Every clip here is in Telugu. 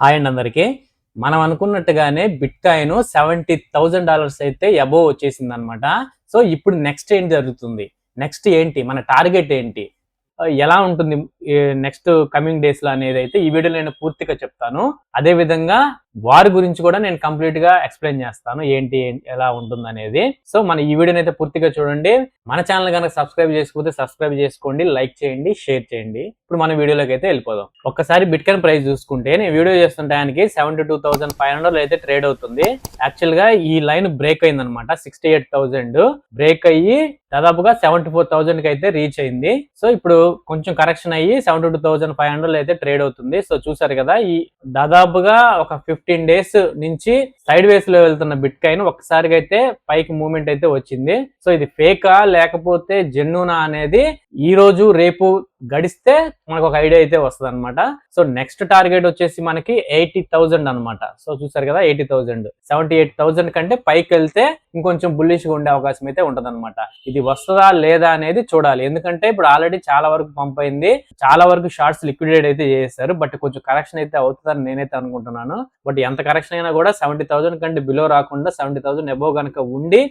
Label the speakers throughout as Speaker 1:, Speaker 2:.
Speaker 1: హాయ్ అండి అందరికి. మనం అనుకున్నట్టుగానే బిట్‌కాయిన్ $70,000 అయితే అబోవ్ వచ్చేసిందనమాట. సో, ఇప్పుడు నెక్స్ట్ ఏం జరుగుతుంది? నెక్స్ట్ ఏంటి? మన టార్గెట్ ఏంటి? ఎలా ఉంటుంది నెక్స్ట్ కమింగ్ డేస్‌లో అనేదైతే ఈ వీడియోలో నేను పూర్తిగా చెప్తాను. అదే విధంగా వార్ గురించి కూడా నేను కంప్లీట్‌గా ఎక్స్‌ప్లెయిన్ చేస్తాను. ఏంటి ఎలా ఉంటుందనేది. సో, మన ఈ వీడియోని అయితే పూర్తిగా చూడండి. మన ఛానల్ గనక సబ్స్క్రైబ్ చేసుకోకపోతే సబ్స్క్రైబ్ చేసుకోండి, లైక్ చేయండి, షేర్ చేయండి. ఇప్పుడు మన వీడియోలోకి అయితే వెళ్ళిపోదాం. ఒక్కసారి బిట్‌కాయిన్ ప్రైస్ చూసుకుంటే నేను వీడియో చేస్తున్న టయానికి 72,500 అయితే ట్రేడ్ అవుతుంది. యాక్చువల్ గా ఈ లైన్ బ్రేక్ అయిందనమాట. 68,000 బ్రేక్ అయ్యి దాదాపుగా 74,000 కి అయితే రీచ్ అయింది. సో ఇప్పుడు కొంచెం కరెక్షన్ అయ్యి 72,500 అయితే ట్రేడ్ అవుతుంది. సో చూసారు కదా, ఈ దాదాపుగా ఒక 15 డేస్ నుంచి సైడ్ వేస్ లో వెళ్తున్న బిట్ కాయిన్ ఒక్కసారిగా అయితే పైకి మూవ్మెంట్ అయితే వచ్చింది. సో ఇది ఫేకా లేకపోతే జెన్యూనా అనేది ఈ రోజు రేపు గడిస్తే మనకు ఒక ఐడియా అయితే వస్తుంది అనమాట. సో నెక్స్ట్ టార్గెట్ వచ్చేసి మనకి 80,000 అనమాట. సో చూసారు కదా, 80,000 78,000 కంటే పైకి వెళ్తే ఇంకొంచెం బుల్లిష్ గా ఉండే అవకాశం అయితే ఉంటది అనమాట. ఇది వస్తుందా లేదా అనేది చూడాలి. ఎందుకంటే ఇప్పుడు ఆల్రెడీ చాలా వరకు పంప్ అయింది, చాలా వరకు షార్ట్స్ లిక్విడేట్ అయితే చేశారు. బట్ కొంచెం కరెక్షన్ అయితే అవుతుందని నేనైతే అనుకుంటున్నాను. బట్ ఎంత కరెక్షన్ అయినా కూడా 70,000 కంటే బిలో రాకుండా 70,000 అబోవ్ కనుక ఉండి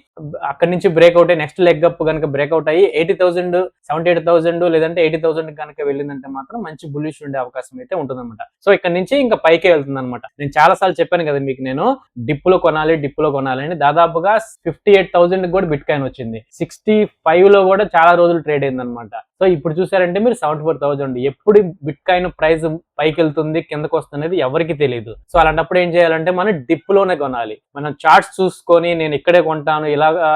Speaker 1: అక్కడి నుంచి బ్రేక్అవుట్ అయ్యి నెక్స్ట్ లెగ్ అప్ కనుక బ్రేక్అవుట్ అయ్యి 80,000 78,000 లేదంటే 80,000 కనుక వెళ్ళిందంటే మాత్రం మంచి బుల్లిష్ ఉండే అవకాశం అయితే ఉంటుందన్నమాట. సో ఇక్కడ నుంచి ఇంకా పైకే వెళ్తుంది అనమాట. నేను చాలా సార్లు చెప్పాను కదా మీకు, నేను డిప్ లో కొనాలి అని. దాదాపుగా 58,000 కూడా బిట్ కాయిన్ వచ్చింది. 65 లో కూడా చాలా రోజులు ట్రేడ్ అయింది అనమాట. సో ఇప్పుడు చూసారంటే మీరు 74,000. ఎప్పుడు బిట్ కాయిన్ ప్రైస్ పైకి వెళ్తుంది కిందకు వస్తుంది ఎవరికి తెలియదు. సో అలాంటప్పుడు ఏం చేయాలంటే మనం డిప్ లోనే కొనాలి. మనం చార్ట్స్ చూసుకొని నేను ఇక్కడే కొంటాను, ఇలాగా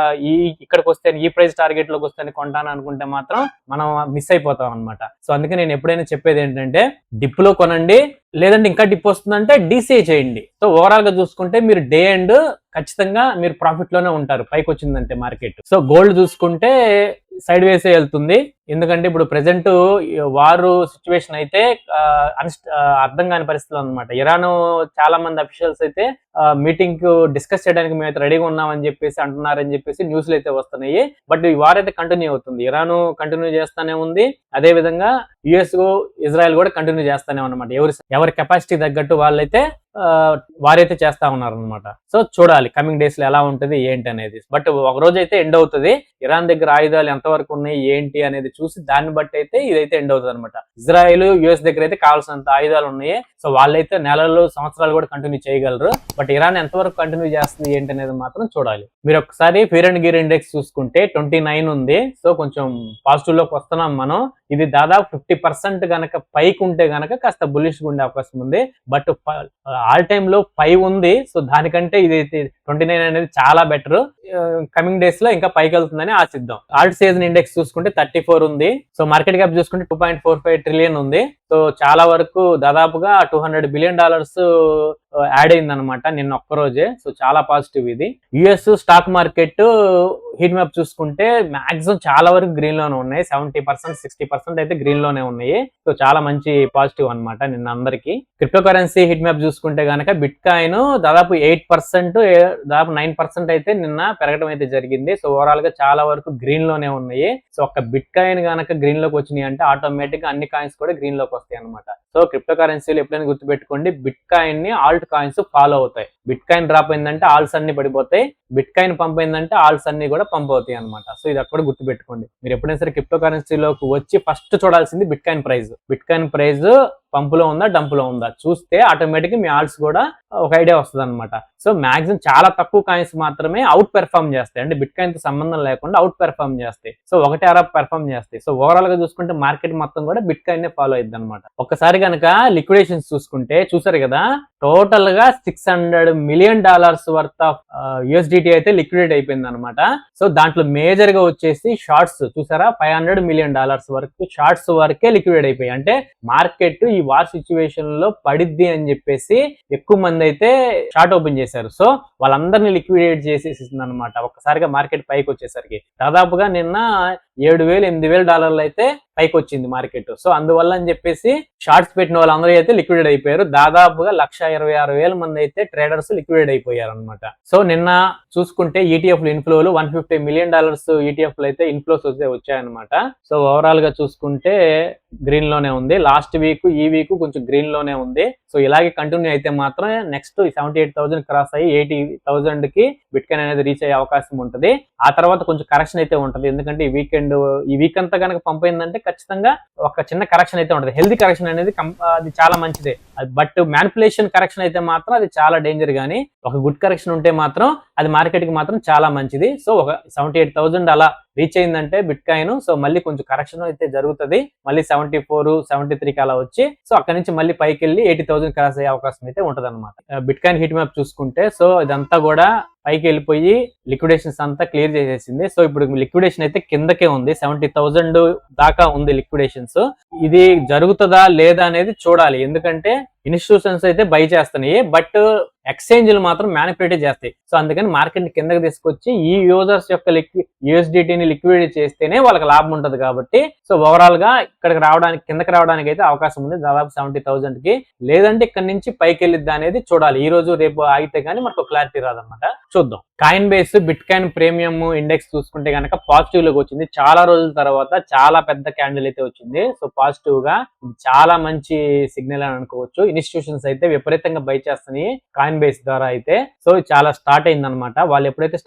Speaker 1: ఇక్కడికి వస్తే ఈ ప్రైస్ టార్గెట్ లోకి వస్తే కొంటాను అనుకుంటే మాత్రం మనం మిస్ అయిపోతాం అనమాట. సో అందుకే నేను ఎప్పుడైనా చెప్పేది ఏంటంటే డిప్ లో కొనండి, లేదంటే ఇంకా డిప్ వస్తుందంటే డీసీఏ చేయండి. సో ఓవరాల్ గా చూసుకుంటే మీరు డే అండ్ ఖచ్చితంగా మీరు ప్రాఫిట్ లోనే ఉంటారు పైకి వచ్చిందంటే మార్కెట్. సో గోల్డ్ చూసుకుంటే సైడ్ వేసే వెళ్తుంది. ఎందుకంటే ఇప్పుడు ప్రెసెంట్ వారు సిచ్యువేషన్ అయితే అర్థం కాని పరిస్థితులు అనమాట. ఇరాన్ చాలా మంది అఫీషియల్స్ అయితే మీటింగ్ డిస్కస్ చేయడానికి మేమైతే రెడీగా ఉన్నామని చెప్పేసి అంటున్నారని చెప్పేసి న్యూస్లు అయితే వస్తున్నాయి. బట్ ఈ వార్ అయితే కంటిన్యూ అవుతుంది. ఇరాన్ కంటిన్యూ చేస్తానే ఉంది, అదే విధంగా యుఎస్ ఇజ్రాయెల్ కూడా కంటిన్యూ చేస్తానే ఉన్నమాట. ఎవరి కెపాసిటీ తగ్గట్టు వాళ్ళైతే వారైతే చేస్తా ఉన్నారు అనమాట. సో చూడాలి కమింగ్ డేస్ లో ఎలా ఉంటుంది ఏంటి అనేది. బట్ ఒక రోజు అయితే ఎండ్ అవుతుంది. ఇరాన్ దగ్గర ఆయుధాలు ఎంతవరకు ఉన్నాయి ఏంటి అనేది చూసి దాన్ని బట్టి అయితే ఇదైతే ఎండ్ అవుతుంది అనమాట. ఇజ్రాయెల్ యుఎస్ దగ్గర అయితే కావాల్సినంత ఆయుధాలు ఉన్నాయి. సో వాళ్ళైతే నెలలు సంవత్సరాలు కూడా కంటిన్యూ చేయగలరు. బట్ ఇరాన్ ఎంతవరకు కంటిన్యూ చేస్తుంది ఏంటి అనేది మాత్రం చూడాలి. మీరు ఒకసారి ఫియర్ అండ్ గియర్ ఇండెక్స్ చూసుకుంటే 29 ఉంది. సో కొంచెం పాజిటివ్ లోకి వస్తున్నాం మనం. ఇది దాదాపు 50% గనక పైకి ఉంటే గనక కాస్త బుల్లిష్ గా ఉండే అవకాశం ఉంది. బట్ ఆల్ టైమ్ లో 5 ఉంది. సో దానికంటే ఇది 29 అనేది చాలా బెటర్. కమింగ్ డేస్ లో ఇంకా పైకి వెళ్తుందని ఆశిద్దాం. ఆల్ట్ సీజన్ ఇండెక్స్ చూసుకుంటే 34 ఉంది. సో మార్కెట్ క్యాప్ చూసుకుంటే 2.45 ట్రిలియన్ ఉంది. సో చాలా వరకు దాదాపుగా $200 బిలియన్ యాడ్ అయింది అనమాట నిన్న ఒక్క రోజే. సో చాలా పాజిటివ్ ఇది. US stock market heat map చూసుకుంటే మాక్సిమం చాలా వరకు గ్రీన్ లోనే ఉన్నాయి. 70% 60% అయితే గ్రీన్ లోనే ఉన్నాయి. సో చాలా మంచి పాజిటివ్ అనమాట నిన్న అందరికి. క్రిప్టో కరెన్సీ హీట్ మ్యాప్ చూసుకుంటే గనక బిట్ కాయిన్ దాదాపు 8% దాదాపు 9% అయితే నిన్న పెరగడం అయితే జరిగింది. సో ఓవరాల్ గా చాలా వరకు గ్రీన్ లోనే ఉన్నాయి. సో ఒక్క బిట్ కాయిన్ గనక గ్రీన్ లోకి వచ్చినాయి అంటే ఆటోమేటిక్ గా అన్ని కాయిన్స్ కూడా గ్రీన్ లోకి వస్తాయి అనమాట. సో క్రిప్టో కరెన్సీలు ఎప్పుడైనా గుర్తుపెట్టుకోండి, బిట్ కాయిన్ ని ఆల్ట్ కాయిన్స్ ఫాలో అవుతాయి. బిట్ కాయిన్ డ్రాప్ అయిందంటే ఆల్స్ అన్ని పడిపోతాయి, బిట్ కాయిన్ పంప్ అయిందంటే ఆల్స్ అన్ని కూడా పంప్ అవుతాయి అనమాట. సో ఇది అక్కడ గుర్తుపెట్టుకోండి. మీరు ఎప్పుడైనా సరే క్రిప్టో కరెన్సీలోకి వచ్చి ఫస్ట్ చూడాల్సింది bitcoin price. Bitcoin price పంపులో ఉందా డంపులో ఉందా చూస్తే ఆటోమేటిక్ మీ ఆల్ట్స్ కూడా ఒక ఐడియా వస్తుంది అనమాట. సో మాక్సిమం చాలా తక్కువ కాయిన్స్ మాత్రమే అవుట్ పెర్ఫార్మ్ చేస్తాయి, అంటే బిట్ కాయిన్ తో సంబంధం లేకుండా అవుట్ పెర్ఫార్మ్ చేస్తాయి. సో ఒకటి అర పెర్ఫార్మ్ చేస్తాయి. సో ఓవరాల్ గా చూసుకుంటే మార్కెట్ మొత్తం కూడా బిట్ కాయిన్ నే ఫాలో అయింది అనమాట. ఒక్కసారి కనుక లిక్విడేషన్స్ చూసుకుంటే చూసారు కదా, టోటల్ గా $600 మిలియన్ వర్త్ ఆఫ్ USDT అయితే లిక్విడేట్ అయిపోయింది అనమాట. సో దాంట్లో మేజర్ గా వచ్చేసి షార్ట్స్ చూసారా, $500 మిలియన్ వరకు షార్ట్స్ వరకే లిక్విడేట్ అయిపోయాయి. అంటే మార్కెట్ ఈ వార్ సిచ్యువేషన్ లో పడిద్ది అని చెప్పేసి ఎక్కువ మంది అయితే షార్ట్ ఓపెన్ చేశారు. సో వాళ్ళందరినీ లిక్విడేట్ చేసేసింది అనమాట ఒక్కసారిగా మార్కెట్ పైకి వచ్చేసరికి. దాదాపుగా నిన్న $7,000-8,000 అయితే పైకి వచ్చింది మార్కెట్. సో అందువల్ల అని చెప్పేసి షార్ట్స్ పెట్టిన వాళ్ళందరూ అయితే లిక్విడేట్ అయిపోయారు. దాదాపుగా 1,26,000 మంది అయితే ట్రేడర్స్ లిక్విడేట్ అయిపోయారు అనమాట. సో నిన్న చూసుకుంటే ETF ఇన్ఫ్లోలు $150 మిలియన్ ETF అయితే ఇన్ఫ్లోస్ వచ్చాయన్నమాట. సో ఓవరాల్ గా చూసుకుంటే గ్రీన్ లోనే ఉంది. లాస్ట్ వీక్ ఈ వీక్ కొంచెం గ్రీన్ లోనే ఉంది. సో ఇలాగే కంటిన్యూ అయితే మాత్రం నెక్స్ట్ 78,000 క్రాస్ అయ్యి 80,000 కి బిట్కాయిన్ అనేది రీచ్ అయ్యే అవకాశం ఉంటుంది. ఆ తర్వాత కొంచెం కరెక్షన్ అయితే ఉంటుంది. ఎందుకంటే ఈ వీక్ అంతా కనుక పంప్ అయిందంటే ఖచ్చితంగా ఒక చిన్న కరెక్షన్ అయితే ఉంటుంది. హెల్దీ కరెక్షన్ అనేది అది చాలా మంచిదే. బట్ మ్యానిపులేషన్ కరెక్షన్ అయితే మాత్రం అది చాలా డేంజర్. గానీ ఒక గుడ్ కరెక్షన్ ఉంటే మాత్రం అది మార్కెట్ కి మాత్రం చాలా మంచిది. సో ఒక 78,000 అలా రీచ్ అయిందంటే బిట్ కాయిన్, సో మళ్ళీ కొంచెం కరెక్షన్ అయితే జరుగుతుంది. మళ్ళీ 74, 73 కి అలా వచ్చి సో అక్కడ నుంచి మళ్ళీ పైకి వెళ్ళి 80,000 క్రాస్ అయ్యే అవకాశం అయితే ఉంటది అనమాట. బిట్ కాయిన్ హీట్ మ్యాప్ చూసుకుంటే సో ఇదంతా కూడా పైకి వెళ్ళిపోయి లిక్విడేషన్స్ అంతా క్లియర్ చేసేసింది. సో ఇప్పుడు లిక్విడేషన్ అయితే కిందకే ఉంది. 70,000 దాకా ఉంది లిక్విడేషన్స్. ఇది జరుగుతుందా లేదా అనేది చూడాలి. ఎందుకంటే ఇన్స్టిట్యూషన్స్ అయితే బై చేస్తున్నాయి, బట్ ఎక్స్చేంజ్లు మాత్రం మ్యానిపులేట్ చేస్తాయి. సో అందుకని మార్కెట్ కిందకి తీసుకొచ్చి ఈ యూజర్స్ యొక్క USDTని లిక్విడేట్ చేస్తేనే వాళ్ళకి లాభం ఉంటుంది. కాబట్టి సో ఓవరాల్ గా కిందకి రావడానికి అయితే అవకాశం ఉంది దాదాపు 70,000 కి. లేదంటే ఇక్కడ నుంచి పైకి వెళ్ళిద్దా అనేది చూడాలి. ఈ రోజు రేపు ఆగితే కానీ మనకు క్లారిటీ రాదన్నమాట. చూద్దాం. Coin base bit coin premium index చూసుకుంటే కనుక పాజిటివ్ లోకి వచ్చింది. చాలా రోజుల తర్వాత చాలా పెద్ద క్యాండిల్ అయితే వచ్చింది. సో పాజిటివ్ గా చాలా మంచి సిగ్నల్ అని అనుకోవచ్చు. ఇన్స్టిట్యూషన్స్ అయితే విపరీతంగా బై చేస్తున్నాయి కాయిన్ బేస్ ద్వారా అయితే. సో చాలా స్టార్ట్ అయింది అనమాట. వాళ్ళు ఎప్పుడైతే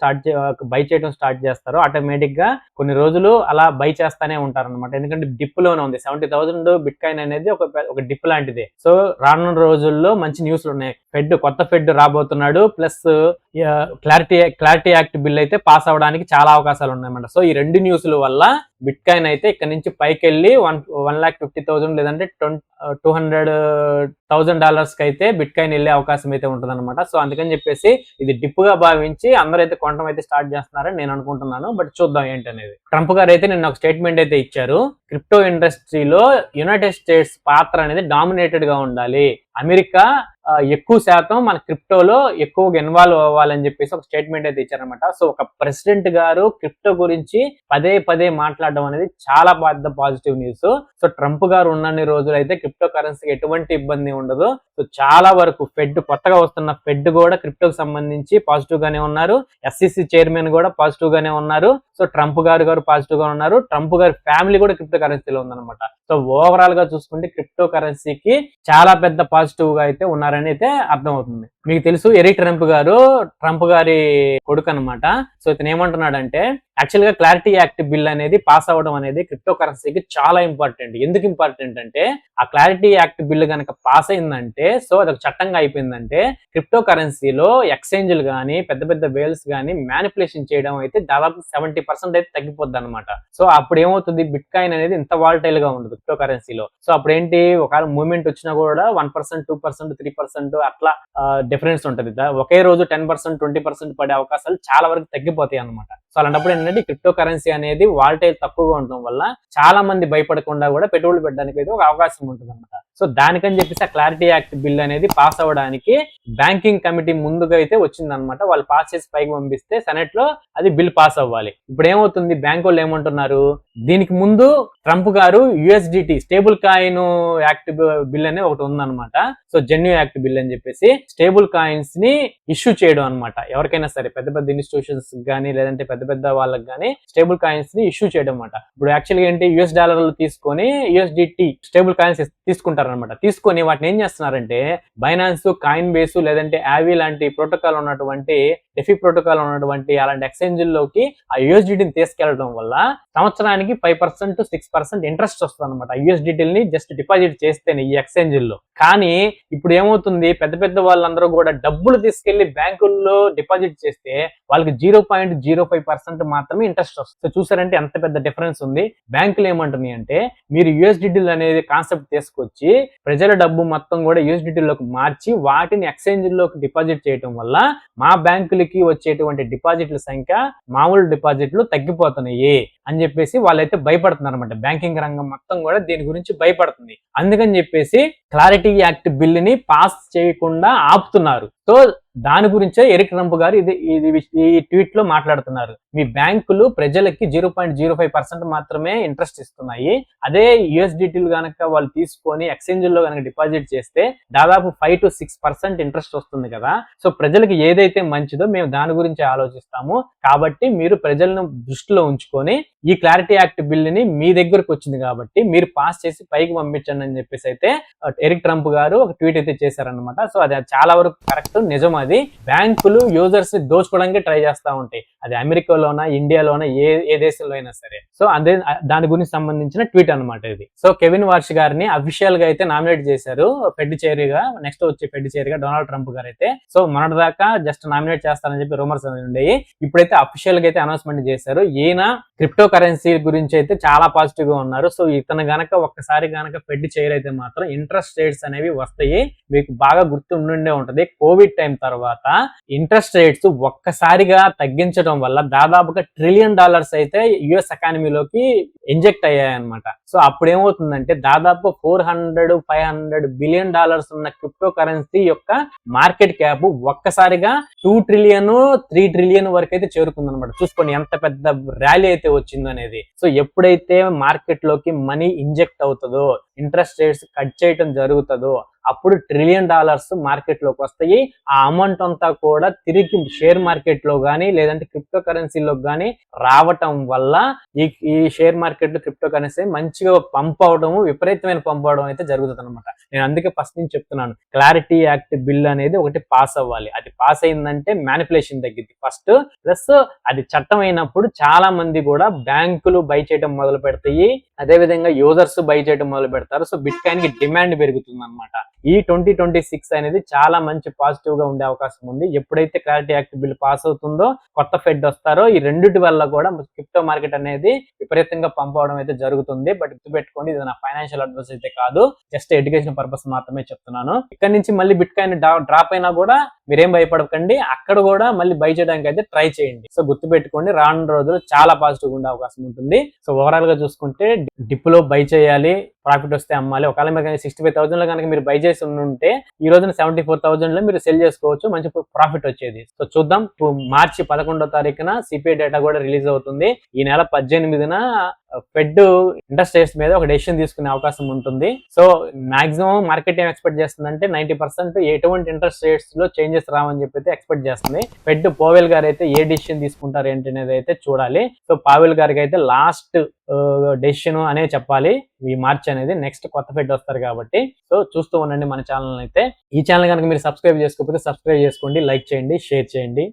Speaker 1: బై చేయడం స్టార్ట్ చేస్తారో ఆటోమేటిక్ గా కొన్ని రోజులు అలా బై చేస్తానే ఉంటారు అనమాట. ఎందుకంటే డిప్ లోనే ఉంది. 70,000 బిట్ కాయిన్ అనేది ఒక డిప్ లాంటిదే. సో రానున్న రోజుల్లో మంచి న్యూస్లు ఉన్నాయి. కొత్త ఫెడ్ రాబోతున్నాడు. ప్లస్ క్లారిటీ యాక్ట్ బిల్ అయితే పాస్ అవడానికి చాలా అవకాశాలు ఉన్నాయన్నమాట. సో ఈ రెండు న్యూస్ల వల్ల బిట్ కాయిన్ అయితే ఇక్కడ నుంచి పైకి వెళ్ళి 1,50,000 లేదంటే $200,000 కి అయితే బిట్ కాయిన్ వెళ్ళే అవకాశం అయితే ఉంటుంది అనమాట. సో అందుకని చెప్పేసి ఇది డిప్ గా భావించి అందరూ అయితే కొనడం అయితే స్టార్ట్ చేస్తున్నారని నేను అనుకుంటున్నాను. బట్ చూద్దాం ఏంటనేది. ట్రంప్ గారు అయితే నిన్న ఒక స్టేట్మెంట్ అయితే ఇచ్చారు. క్రిప్టో ఇండస్ట్రీలో యునైటెడ్ స్టేట్స్ పాత్ర అనేది డామినేటెడ్ గా ఉండాలి. అమెరికా ఎక్కువ శాతం మన క్రిప్టోలో ఎక్కువగా ఇన్వాల్వ్ అవ్వాలని చెప్పేసి ఒక స్టేట్మెంట్ అయితే ఇచ్చారనమాట. సో ఒక ప్రెసిడెంట్ గారు క్రిప్టో గురించి పదే మాట్లాడడం అనేది చాలా పెద్ద పాజిటివ్ న్యూస్. సో ట్రంప్ గారు ఉన్నన్ని రోజులు అయితే క్రిప్టో కరెన్సీకి ఎటువంటి ఇబ్బంది ఉండదు. సో చాలా వరకు కొత్తగా వస్తున్న ఫెడ్ కూడా క్రిప్టోకి సంబంధించి పాజిటివ్ గానే ఉన్నారు. SEC చైర్మన్ కూడా పాజిటివ్ గానే ఉన్నారు. సో ట్రంప్ గారు పాజిటివ్ గా ఉన్నారు. ట్రంప్ గారి ఫ్యామిలీ కూడా క్రిప్టో కరెన్సీలో ఉందన్నమాట. సో ఓవరాల్ గా చూసుకుంటే క్రిప్టో కరెన్సీకి చాలా పెద్ద పాజిటివ్ గా అయితే ఉన్నారని అయితే అర్థమవుతుంది. మీకు తెలుసు ఎరిక్ ట్రంప్ గారి కొడుకు అనమాట. సో ఇతను ఏమంటున్నాడంటే యాక్చువల్ గా క్లారిటీ యాక్ట్ బిల్ అనేది పాస్ అవ్వడం అనేది క్రిప్టో కరెన్సీకి చాలా ఇంపార్టెంట్. ఎందుకు ఇంపార్టెంట్ అంటే ఆ క్లారిటీ యాక్ట్ బిల్ కనుక పాస్ అయిందంటే సో అదొక చట్టంగా అయిపోయిందంటే క్రిప్టో కరెన్సీలో ఎక్స్చేంజ్లు కానీ పెద్ద వేల్స్ కానీ మ్యానిపులేషన్ చేయడం అయితే దాదాపు 70% అయితే తగ్గిపోద్ది అనమాట. సో అప్పుడు ఏమవుతుంది, బిట్ కాయిన్ అనేది ఇంత వాలటైల్ గా ఉండదు క్రిప్టో కరెన్సీలో. సో అప్పుడు ఏంటి, ఒకవేళ మూవ్మెంట్ వచ్చినా కూడా 1%, 2%, 3% అట్లా డిఫరెన్స్ ఉంటుంది. ఒకే రోజు 10%, 20% పడే అవకాశాలు చాలా వరకు తగ్గిపోతాయి అనమాట. సో అలాంటప్పుడు ఏంటంటే క్రిప్టో కరెన్సీ అనేది వాలటైల్ తక్కువగా ఉండడం వల్ల చాలా మంది భయపడకుండా కూడా పెట్టుబడులు పెట్టడానికి అయితే ఒక అవకాశం ఉంటుంది అనమాట. సో దానికని చెప్పేసి ఆ క్లారిటీ యాక్ట్ బిల్ అనేది పాస్ అవ్వడానికి బ్యాంకింగ్ కమిటీ ముందుగా అయితే వచ్చిందనమాట. వాళ్ళు పాస్ చేసి పైకి పంపిస్తే సెనెట్ లో అది బిల్ పాస్ అవ్వాలి. ఇప్పుడు ఏమవుతుంది, బ్యాంక్ వాళ్ళు ఏమంటున్నారు, దీనికి ముందు ట్రంప్ గారు USDT stable coin act bill అనేది ఒకటి ఉందన్నమాట. సో జెన్యూ యాక్ట్ బిల్ అని చెప్పేసి స్టేబుల్ కాయిన్స్ ని ఇష్యూ చేయడం అనమాట. ఎవరికైనా సరే పెద్ద ఇన్స్టిట్యూషన్స్ కానీ లేదంటే పెద్ద వాళ్ళకి కానీ స్టేబుల్ కాయిన్స్ ని ఇష్యూ చేయడం అనమాట. ఇప్పుడు యాక్చువల్గా ఏంటి, $US తీసుకొని USDT స్టేబుల్ కాయిన్స్ తీసుకుంటారనమాట. తీసుకొని వాటిని ఏం చేస్తున్నారంటే బైనాన్స్, కాయిన్ బేస్ లేదంటే యావీ లాంటి ప్రోటోకాల్ ఉన్నటువంటి డెఫీ ప్రోటోకాల్ ఉన్నటువంటి అలాంటి ఎక్స్చేంజ్ల్లోకి ఆ USDTని తీసుకెళ్లడం వల్ల సంవత్సరానికి 5%, 6% ఇంట్రెస్ట్ వస్తుంది అనమాట. USDTని జస్ట్ డిపాజిట్ చేస్తేనే ఈ ఎక్స్చేంజ్ల్లో. కానీ ఇప్పుడు ఏమవుతుంది, పెద్ద వాళ్ళందరూ కూడా డబ్బులు తీసుకెళ్లి బ్యాంకుల్లో డిపాజిట్ చేస్తే వాళ్ళకి 0.05% మాత్రమే ఇంట్రెస్ట్ వస్తుంది. సో చూసారంటే ఎంత పెద్ద డిఫరెన్స్ ఉంది. బ్యాంకులు ఏమంటున్నాయి అంటే మీరు USDTలు అనేది కాన్సెప్ట్ తీసుకొచ్చి ప్రజల డబ్బు మొత్తం కూడా USDTలోకి మార్చి వాటిని ఎక్స్చేంజ్లోకి డిపాజిట్ చేయడం వల్ల మా బ్యాంకులకి వచ్చేటువంటి డిపాజిట్ల సంఖ్య మామూలు డిపాజిట్లు తగ్గిపోతున్నాయి. అని చెప్పేసి వాళ్ళైతే భయపడుతున్నారు అనమాట. బ్యాంకింగ్ రంగం మొత్తం కూడా దీని గురించి భయపడుతుంది. అందుకని చెప్పేసి క్లారిటీ యాక్ట్ బిల్లుని పాస్ చేయకుండా ఆపుతున్నారు. సో దాని గురించే ఎరిక్ ట్రంప్ గారు ఈ ట్వీట్ లో మాట్లాడుతున్నారు. మీ బ్యాంకులు ప్రజలకి 0.05% మాత్రమే ఇంట్రెస్ట్ ఇస్తున్నాయి. అదే యూఎస్డిటీలు కనుక వాళ్ళు తీసుకొని ఎక్స్చేంజ్ లో కనుక డిపాజిట్ చేస్తే దాదాపు 5 to 6% ఇంట్రెస్ట్ వస్తుంది కదా. సో ప్రజలకి ఏదైతే మంచిదో మేము దాని గురించి ఆలోచిస్తాము. కాబట్టి మీరు ప్రజలను దృష్టిలో ఉంచుకొని ఈ క్లారిటీ యాక్ట్ బిల్లుని మీ దగ్గరకు వచ్చింది కాబట్టి మీరు పాస్ చేసి పైకి పంపించండి అని చెప్పేసి అయితే ఎరిక్ ట్రంప్ గారు ఒక ట్వీట్ అయితే చేశారనమాట. సో అది చాలా వరకు కరెక్ట్, నిజం. అది బ్యాంకులు యూజర్స్ ని దోచుకోవడానికి ట్రై చేస్తా ఉంటాయి. అది అమెరికాలోనా, ఇండియాలోనా, ఏ దేశంలో అయినా సరే. సో అదే దాని గురించి సంబంధించిన ట్వీట్ అనమాట ఇది. సో కెవిన్ వార్ష్ గారిని అఫీషియల్ గా అయితే నామినేట్ చేశారు ఫెడ్ చైర్ గా. నెక్స్ట్ వచ్చి ఫెడ్ చైర్ గా డొనాల్డ్ ట్రంప్ గారు అయితే. సో మొన్నటిదాకా జస్ట్ నామినేట్ చేస్తారని చెప్పి రూమర్స్ ఉండేవి. ఇప్పుడైతే అఫీషియల్ గా అయితే అనౌన్స్మెంట్ చేశారు. ఈయన క్రిప్టో కరెన్సీ గురించి అయితే చాలా పాజిటివ్ గా ఉన్నారు. సో ఇతను గనక ఒక్కసారి గనక ఫెడ్ చైర్ అయితే మాత్రం ఇంట్రెస్ట్ రేట్స్ అనేవి వస్తాయి. మీకు బాగా గుర్తుండే ఉంటది, కోవిడ్ టైం తర్వాత ఇంట్రెస్ట్ రేట్స్ ఒక్కసారిగా తగ్గించడం వల్ల దాదాపుగా $1 ట్రిలియన్ అయితే యుఎస్ ఎకానమీలోకి ఇంజెక్ట్ అయ్యాయన్నమాట. సో అప్పుడు ఏమవుతుందంటే దాదాపు $400-500 బిలియన్ ఉన్న క్రిప్టో కరెన్సీ యొక్క మార్కెట్ క్యాప్ ఒక్కసారిగా 2 ట్రిలియన్ 3 ట్రిలియన్ వరకు అయితే చేరుకుంది అనమాట. చూసుకోండి ఎంత పెద్ద ర్యాలీ అయితే వచ్చిందో అనేది. సో ఎప్పుడైతే మార్కెట్ లోకి మనీ ఇంజెక్ట్ అవుతుందో, ఇంట్రెస్ట్ రేట్స్ కట్ చేయడం జరుగుతుందో అప్పుడు $1 ట్రిలియన్ మార్కెట్ లోకి వస్తాయి. ఆ అమౌంట్ అంతా కూడా తిరిగి షేర్ మార్కెట్ లో గానీ లేదంటే క్రిప్టో కరెన్సీలో గానీ రావటం వల్ల ఈ షేర్ మార్కెట్ లో క్రిప్టో కరెన్సీ మంచిగా పంప్ అవడం, విపరీతమైన పంప్ అవడం అయితే జరుగుతుంది అనమాట. నేను అందుకే ఫస్ట్ నుంచి చెప్తున్నాను, క్లారిటీ యాక్ట్ బిల్ అనేది ఒకటి పాస్ అవ్వాలి. అది పాస్ అయిందంటే మ్యానిపులేషన్ తగ్గింది ఫస్ట్. ప్లస్ అది చట్టం అయినప్పుడు చాలా మంది కూడా బ్యాంకులు బై చేయడం మొదలు పెడతాయి, అదే విధంగా యూజర్స్ బై చేయడం మొదలు పెడతారు. సో బిట్ కాయిన్ కి డిమాండ్ పెరుగుతుంది అనమాట. ఈ 2026 అనేది చాలా మంచి పాజిటివ్ గా ఉండే అవకాశం ఉంది. ఎప్పుడైతే క్లారిటీ యాక్ట్ బిల్ పాస్ అవుతుందో, కొత్త ఫెడ్ వస్తారో, ఈ రెండిటి వల్ల కూడా క్రిప్టో మార్కెట్ అనేది విపరీతంగా పంప్ అవడం అయితే జరుగుతుంది. బట్ గుర్తుపెట్టుకోండి, ఇది నా ఫైనాన్షియల్ అడ్వైస్ అయితే కాదు, జస్ట్ ఎడ్యుకేషన్ పర్పస్ మాత్రమే చెప్తున్నాను. ఇక్కడ నుంచి మళ్ళీ బిట్ కాయిన్ డ్రాప్ అయినా కూడా మీరేం భయపడకండి, అక్కడ కూడా మళ్ళీ బై చేయడానికి అయితే ట్రై చేయండి. సో గుర్తుపెట్టుకోండి, రానున్న రోజులు చాలా పాజిటివ్ గా ఉండే అవకాశం ఉంటుంది. సో ఓవరాల్ గా చూసుకుంటే డిప్ లో బై చేయాలి, ప్రాఫిట్ వస్తే అమ్మాలి. ఒకవేళ మీరు 65,000 లో కనుక మీరు బై చేసి ఉంటే ఈ రోజున 74,000 లో మీరు సెల్ చేసుకోవచ్చు, మంచి ప్రాఫిట్ వచ్చేది. సో చూద్దాం. మార్చి 11వ తారీఖున సిపిఐ డేటా కూడా రిలీజ్ అవుతుంది. ఈ నెల 18న ఫెడ్ ఇంట్రెస్ట్ రేట్స్ మీద ఒక డెసిషన్ తీసుకునే అవకాశం ఉంటుంది. సో మాక్సిమం మార్కెట్ ఏం ఎక్స్పెక్ట్ చేస్తుందంటే 90% ఎటువంటి ఇంట్రెస్ట్ రేట్స్ లో చేంజెస్ రావని చెప్పి ఎక్స్పెక్ట్ చేస్తుంది. ఫెడ్ పోవెల్ గారు అయితే ఏ డెసిషన్ తీసుకుంటారు ఏంటి అనేది అయితే చూడాలి. సో పావెల్ గారికి అయితే లాస్ట్ డెసిషన్ అనే చెప్పాలి ఈ మార్చ్ అనేది. నెక్స్ట్ కొత్త ఫెడ్ వస్తారు కాబట్టి సో చూస్తూ ఉండండి మన ఛానల్ అయితే. ఈ ఛానల్ కనుక మీరు సబ్స్క్రైబ్ చేసుకోకపోతే సబ్స్క్రైబ్ చేసుకోండి, లైక్ చేయండి, షేర్ చేయండి.